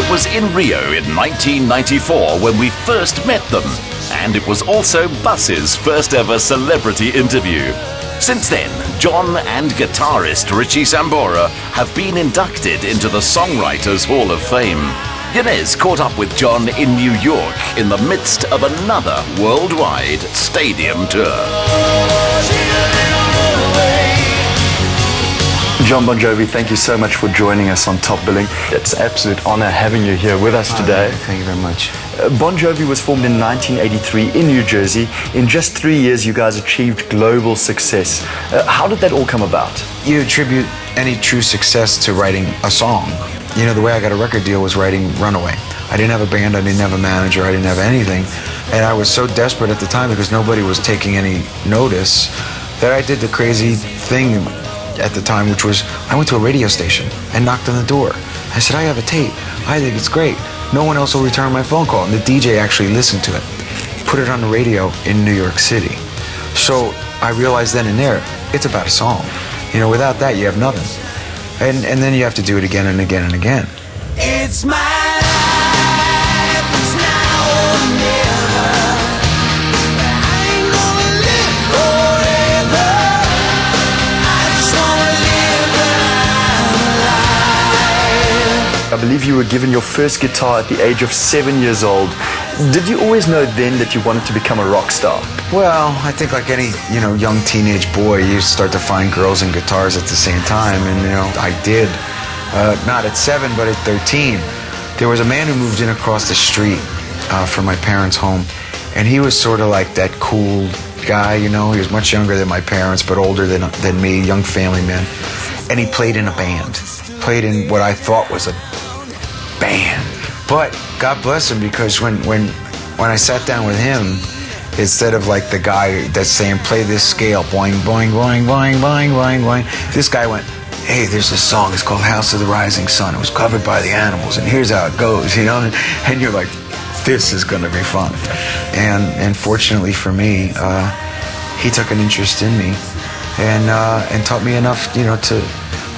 It was in Rio in 1994 when we first met them, and it was also Bus's first ever celebrity interview. Since then, Jon and guitarist Richie Sambora have been inducted into the Songwriters Hall of Fame. Janez caught up with Jon in New York in the midst of another worldwide stadium tour. Jon Bon Jovi, thank you so much for joining us on Top Billing. It's an absolute honor having you here with us today. Thank you very much. Bon Jovi was formed in 1983 in New Jersey. In just 3 years, you guys achieved global success. How did that all come about? You attribute any true success to writing a song. You know, the way I got a record deal was writing Runaway. I didn't have a band, I didn't have a manager, I didn't have anything. And I was so desperate at the time because nobody was taking any notice that I did the crazy thing at the time, which was I went to a radio station and knocked on the door. I said, I have a tape. I think it's great. No one else will return my phone call. And the DJ actually listened to it, put it on the radio in New York City. So I realized then and there, it's about a song. You know, without that, you have nothing. And then you have to do it again and again and again. It's my life, it's now or never. I ain't gonna live forever. I just wanna live my life. I believe you were given your first guitar at the age of 7 years old. Did you always know then that you wanted to become a rock star? Well, I think like any, young teenage boy, you start to find girls and guitars at the same time, and, I did. Not at 7, but at 13. There was a man who moved in across the street from my parents' home, and he was sort of like that cool guy, He was much younger than my parents, but older than me, young family man. And he played in a band. Played in what I thought was a band. But God bless him, because when I sat down with him, instead of like the guy that's saying, play this scale, boing, boing, boing, boing, boing, boing, boing, this guy went, hey, there's this song, it's called House of the Rising Sun. It was covered by the Animals, and here's how it goes, And you're like, this is going to be fun. And fortunately for me, he took an interest in me and taught me enough, to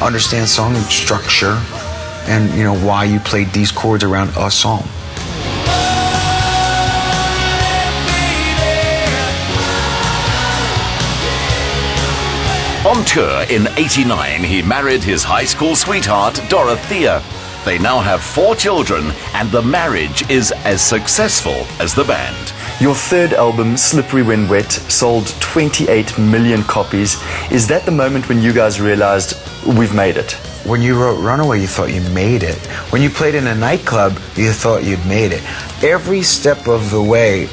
understand song structure and, why you played these chords around a song. On tour in '89, he married his high school sweetheart, Dorothea. They now have 4 children, and the marriage is as successful as the band. Your third album, Slippery When Wet, sold 28 million copies. Is that the moment when you guys realized we've made it? When you wrote Runaway, you thought you made it. When you played in a nightclub, you thought you'd made it. Every step of the way,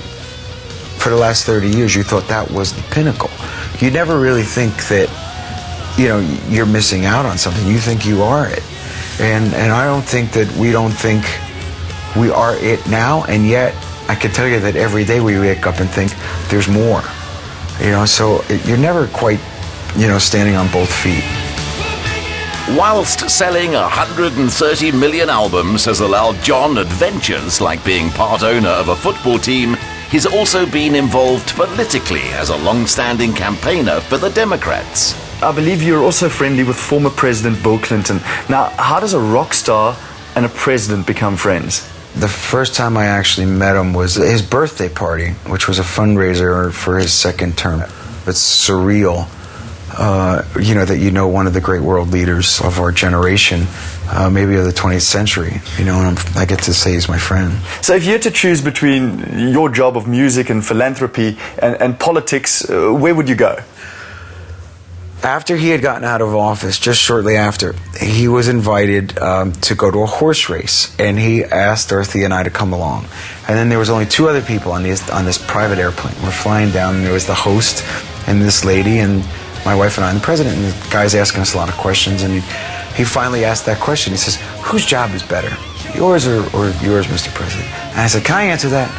for the last 30 years, you thought that was the pinnacle. You never really think that, you're missing out on something. You think you are it. And I don't think that we don't think we are it now, and yet I can tell you that every day we wake up and think there's more. So you're never quite, standing on both feet. Whilst selling 130 million albums has allowed Jon adventures like being part owner of a football team, he's also been involved politically as a long-standing campaigner for the Democrats. I believe you're also friendly with former President Bill Clinton. Now, how does a rock star and a president become friends? The first time I actually met him was his birthday party, which was a fundraiser for his second term. It's surreal, that one of the great world leaders of our generation, maybe of the 20th century, and I get to say he's my friend. So if you had to choose between your job of music and philanthropy and politics, where would you go? After he had gotten out of office, just shortly after, he was invited to go to a horse race, and he asked Dorothy and I to come along. And then there was only 2 other people on this private airplane. We're flying down, and there was the host and this lady, and my wife and I, and the president. And the guy's asking us a lot of questions, and he finally asked that question. He says, whose job is better, yours or yours, Mr. President? And I said, can I answer that?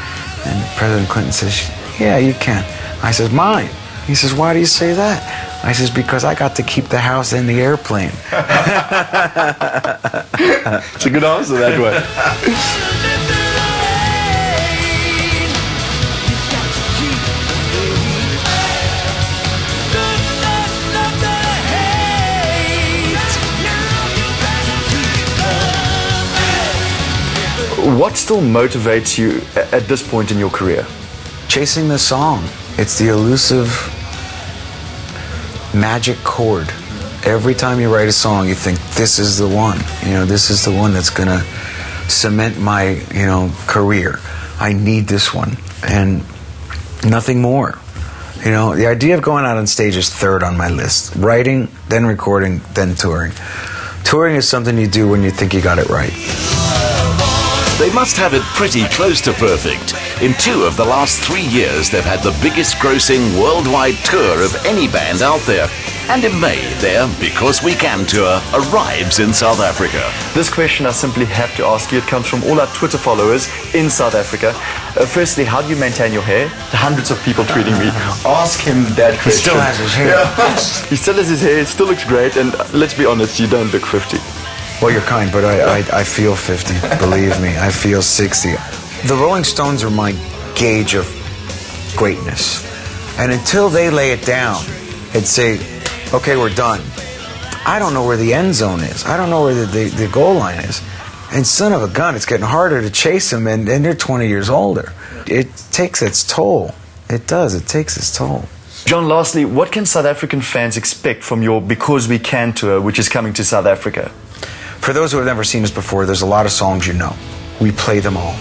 And President Clinton says, yeah, you can. I says, mine. He says, why do you say that? I says, because I got to keep the house and the airplane. It's a good answer that way. What still motivates you at this point in your career? Chasing the song. It's the elusive magic chord. Every time you write a song, you think, this is the one. This is the one that's going to cement my, career. I need this one. And nothing more. The idea of going out on stage is third on my list. Writing, then recording, then touring. Touring is something you do when you think you got it right. They must have it pretty close to perfect. In 2 of the last 3 years, they've had the biggest grossing worldwide tour of any band out there. And in May, their Because We Can tour arrives in South Africa. This question I simply have to ask you. It comes from all our Twitter followers in South Africa. Firstly, how do you maintain your hair? Hundreds of people tweeting me. Ask him that question. He still has his hair. Yeah. He still has his hair. It still looks great. And let's be honest, you don't look 50. Well, you're kind, but I feel 50. Believe me, I feel 60. The Rolling Stones are my gauge of greatness. And until they lay it down and say, okay, we're done, I don't know where the end zone is. I don't know where the goal line is. And son of a gun, it's getting harder to chase them, and they're 20 years older. It takes its toll. It does. It takes its toll. John, lastly, what can South African fans expect from your Because We Can tour, which is coming to South Africa? For those who have never seen us before, there's a lot of songs you know. We play them all.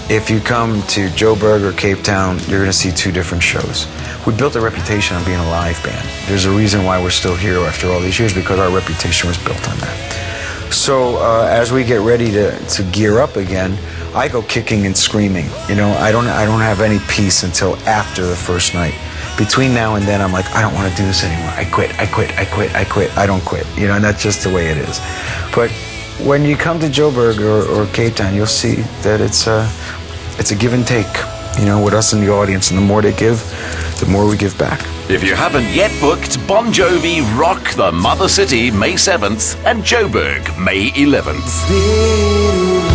If you come to Joburg or Cape Town, you're going to see 2 different shows. We built a reputation on being a live band. There's a reason why we're still here after all these years, because our reputation was built on that. So as we get ready to gear up again, I go kicking and screaming. I don't have any peace until after the first night. Between now and then, I'm like, I don't want to do this anymore. I quit. I don't quit. And that's just the way it is. But when you come to Joburg or Cape Town, you'll see that it's a give and take, with us in the audience. And the more they give, the more we give back. If you haven't yet booked, Bon Jovi rock the Mother City May 7th and Joburg May 11th.